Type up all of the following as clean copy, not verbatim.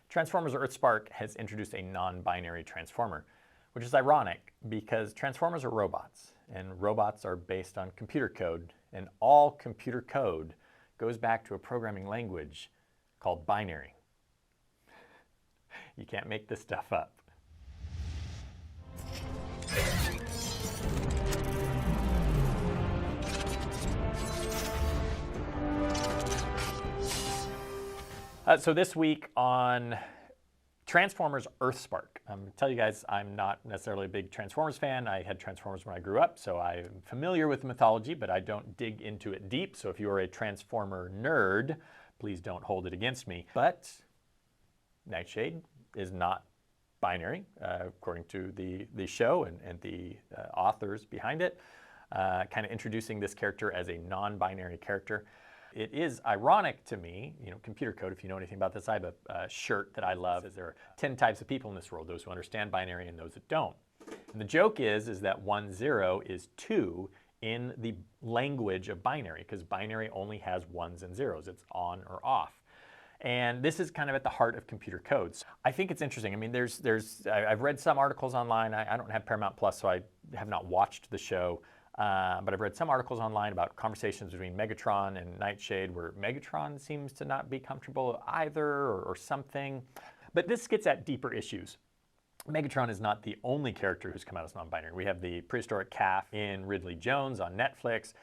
Transformers EarthSpark has introduced a non-binary transformer, which is ironic because Transformers are robots, and robots are based on computer code, and all computer code goes back to a programming language called binary. You can't make this stuff up. So this week on Transformers EarthSpark, I'm going to tell you guys I'm not necessarily a big Transformers fan. I had Transformers when I grew up, so I'm familiar with the mythology, but I don't dig into it deep. So if you are a Transformer nerd, please don't hold it against me. But Nightshade is not binary, according to the show and the authors behind it, kind of introducing this character as a non-binary character. It is ironic to me, computer code, if you know anything about this, I have a shirt that I love. There are 10 types of people in this world, those who understand binary and those that don't. And the joke is that 1, 0 is 2 in the language of binary, because binary only has ones and zeros. It's on or off. And this is kind of at the heart of computer codes. I think it's interesting. I mean, I've read some articles online. I don't have Paramount Plus, so I have not watched the show. But I've read some articles online about conversations between Megatron and Nightshade where Megatron seems to not be comfortable either or something. But this gets at deeper issues. Megatron is not the only character who's come out as non-binary. We have the prehistoric calf in Ridley Jones on Netflix.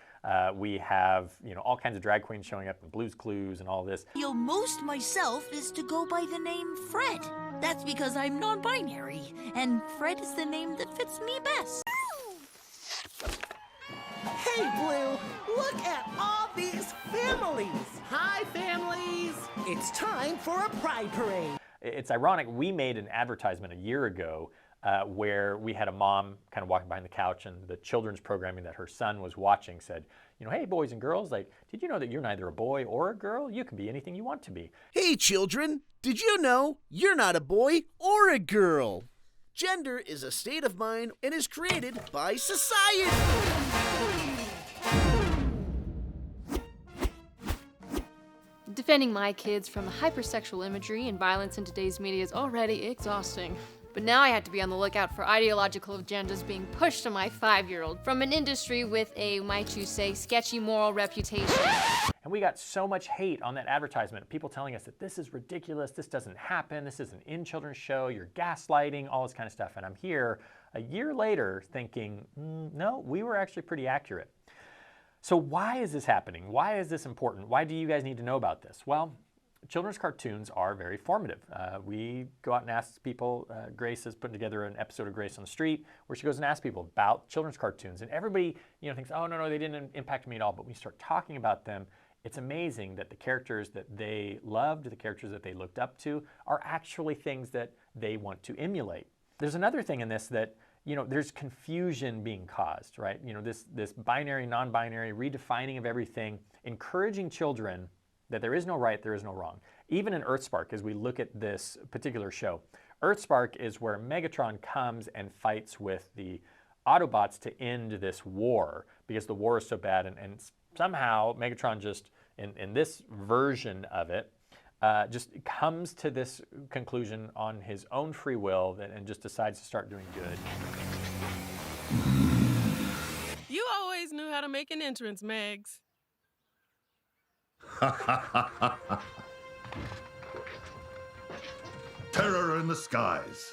We have all kinds of drag queens showing up in Blue's Clues and all this. Feel most myself is to go by the name Fred. That's because I'm non-binary, and Fred is the name that fits me best. Hey, Blue, look at all these families. Hi, families. It's time for a pride parade. It's ironic, we made an advertisement a year ago where we had a mom kind of walking behind the couch, and the children's programming that her son was watching said, hey, boys and girls, did you know that you're neither a boy or a girl? You can be anything you want to be. Hey, children, did you know you're not a boy or a girl? Gender is a state of mind and is created by society. Defending my kids from the hypersexual imagery and violence in today's media is already exhausting. But now I have to be on the lookout for ideological agendas being pushed on my 5-year-old from an industry with a, might you say, sketchy moral reputation. And we got so much hate on that advertisement. People telling us that this is ridiculous, this doesn't happen, this is an in-children's show, you're gaslighting, all this kind of stuff. And I'm here a year later thinking, no, we were actually pretty accurate. So why is this happening? Why is this important? Why do you guys need to know about this? Well, children's cartoons are very formative. We go out and ask people, Grace has put together an episode of Grace on the Street where she goes and asks people about children's cartoons. And everybody thinks, oh, no, they didn't impact me at all. But when you start talking about them, it's amazing that the characters that they loved, the characters that they looked up to, are actually things that they want to emulate. There's another thing in this that there's confusion being caused, right? This binary, non-binary, redefining of everything, encouraging children that there is no right, there is no wrong. Even in EarthSpark, as we look at this particular show, EarthSpark is where Megatron comes and fights with the Autobots to end this war, because the war is so bad, and somehow Megatron just, in this version of it, just comes to this conclusion on his own free will and just decides to start doing good. You always knew how to make an entrance, Megs. Terror in the skies.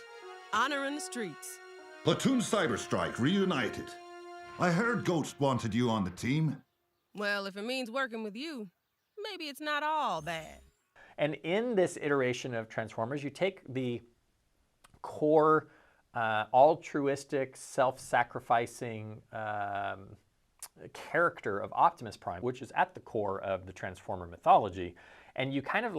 Honor in the streets. Platoon Cyberstrike reunited. I heard Ghost wanted you on the team. Well, if it means working with you, maybe it's not all bad. And in this iteration of Transformers, you take the core, altruistic, self-sacrificing character of Optimus Prime, which is at the core of the Transformer mythology, and you kind of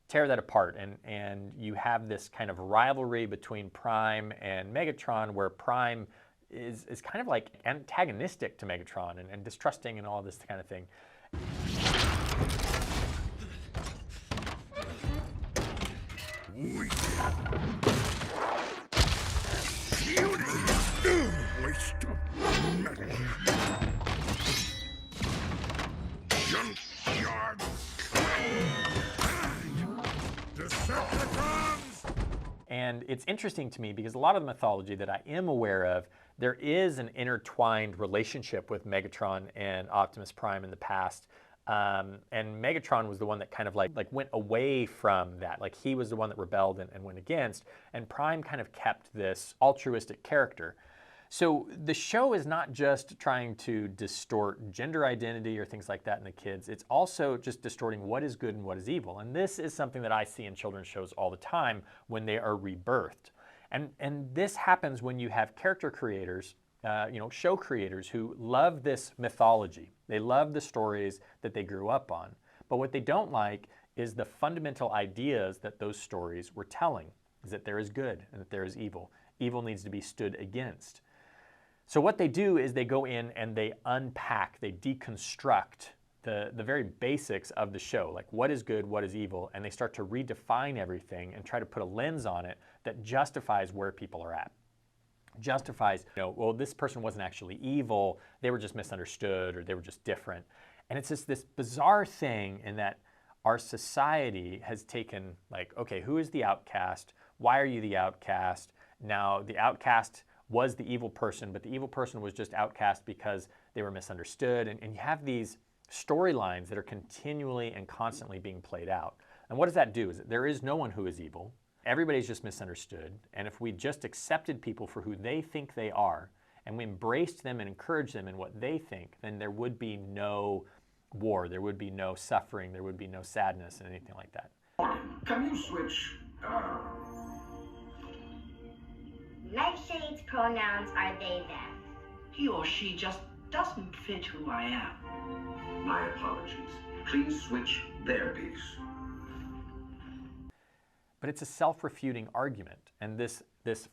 tear that apart, and you have this kind of rivalry between Prime and Megatron, where Prime is kind of antagonistic to Megatron and distrusting and all this kind of thing. Waste of metal. Junkyard. Decepticons And it's interesting to me because a lot of the mythology that I am aware of, there is an intertwined relationship with Megatron and Optimus Prime in the past. And Megatron was the one that kind of like went away from that. Like he was the one that rebelled and went against. And Prime kind of kept this altruistic character. So the show is not just trying to distort gender identity or things like that in the kids. It's also just distorting what is good and what is evil. And this is something that I see in children's shows all the time when they are rebirthed. And this happens when you have character creators, show creators who love this mythology. They love the stories that they grew up on. But what they don't like is the fundamental ideas that those stories were telling, is that there is good and that there is evil. Evil needs to be stood against. So what they do is they go in and they unpack, they deconstruct the very basics of the show, like what is good, what is evil, and they start to redefine everything and try to put a lens on it that justifies where people are at. Justifies, well, this person wasn't actually evil, they were just misunderstood or they were just different. And it's just this bizarre thing in that our society has taken like, okay, who is the outcast? Why are you the outcast? Now, the outcast was the evil person, but the evil person was just outcast because they were misunderstood. And you have these storylines that are continually and constantly being played out. And what does that do? Is that there is no one who is evil. Everybody's just misunderstood. And if we just accepted people for who they think they are, and we embraced them and encouraged them in what they think, then there would be no war, there would be no suffering, there would be no sadness and anything like that. Can you switch, Nightshade's pronouns are they, them. He or she just doesn't fit who I am. My apologies. Please switch their piece. But it's a self-refuting argument. And this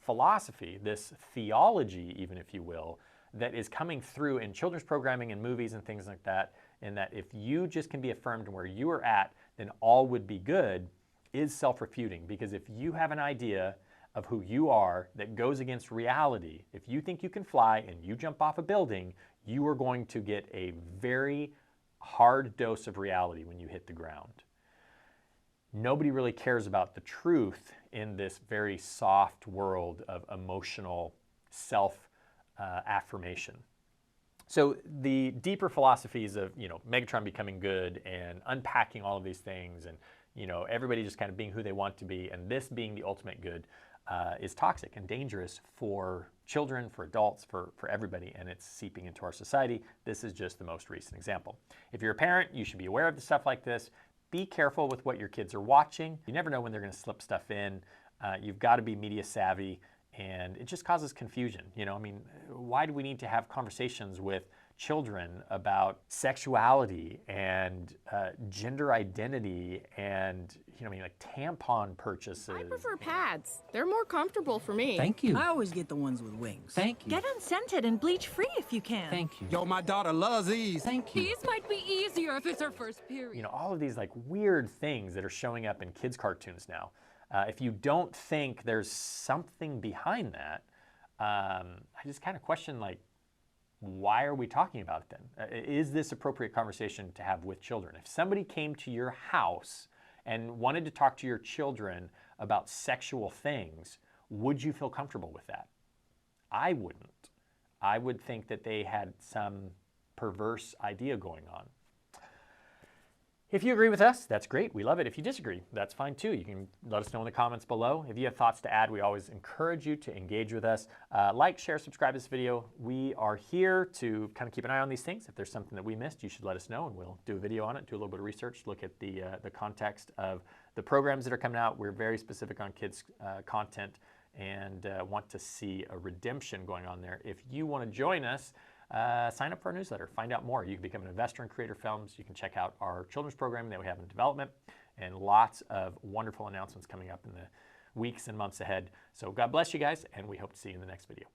philosophy, this theology, even if you will, that is coming through in children's programming and movies and things like that, in that if you just can be affirmed where you are at, then all would be good, is self-refuting. Because if you have an idea of who you are that goes against reality, if you think you can fly and you jump off a building, you are going to get a very hard dose of reality when you hit the ground. Nobody really cares about the truth in this very soft world of emotional self-affirmation. So the deeper philosophies of, Megatron becoming good and unpacking all of these things and, everybody just kind of being who they want to be and this being the ultimate good is toxic and dangerous for children, for adults, for everybody, and it's seeping into our society. This is just the most recent example. If you're a parent, you should be aware of the stuff like this. Be careful with what your kids are watching. You never know when they're going to slip stuff in. You've got to be media savvy, and it just causes confusion. Why do we need to have conversations with children about sexuality and gender identity and like tampon purchases? I prefer pads. They're more comfortable for me. Thank you. I always get the ones with wings. Thank you. Get unscented and bleach-free if you can. Thank you. Yo, my daughter loves these. Thank you. These might be easier if it's her first period. All of these like weird things that are showing up in kids' cartoons now. If you don't think there's something behind that, I just kind of question why are we talking about it then? Is this appropriate conversation to have with children? If somebody came to your house and wanted to talk to your children about sexual things, would you feel comfortable with that? I wouldn't. I would think that they had some perverse idea going on. If you agree with us, that's great. We love it. If you disagree, that's fine too. You can let us know in the comments below. If you have thoughts to add, we always encourage you to engage with us. Like, share, subscribe to this video. We are here to kind of keep an eye on these things. If there's something that we missed, you should let us know and we'll do a video on it, do a little bit of research, look at the context of the programs that are coming out. We're very specific on kids' content and want to see a redemption going on there. If you want to join us, sign up for our newsletter. Find out more. You can become an investor in Creator Films. You can check out our children's programming that we have in development and lots of wonderful announcements coming up in the weeks and months ahead. So God bless you guys, and we hope to see you in the next video.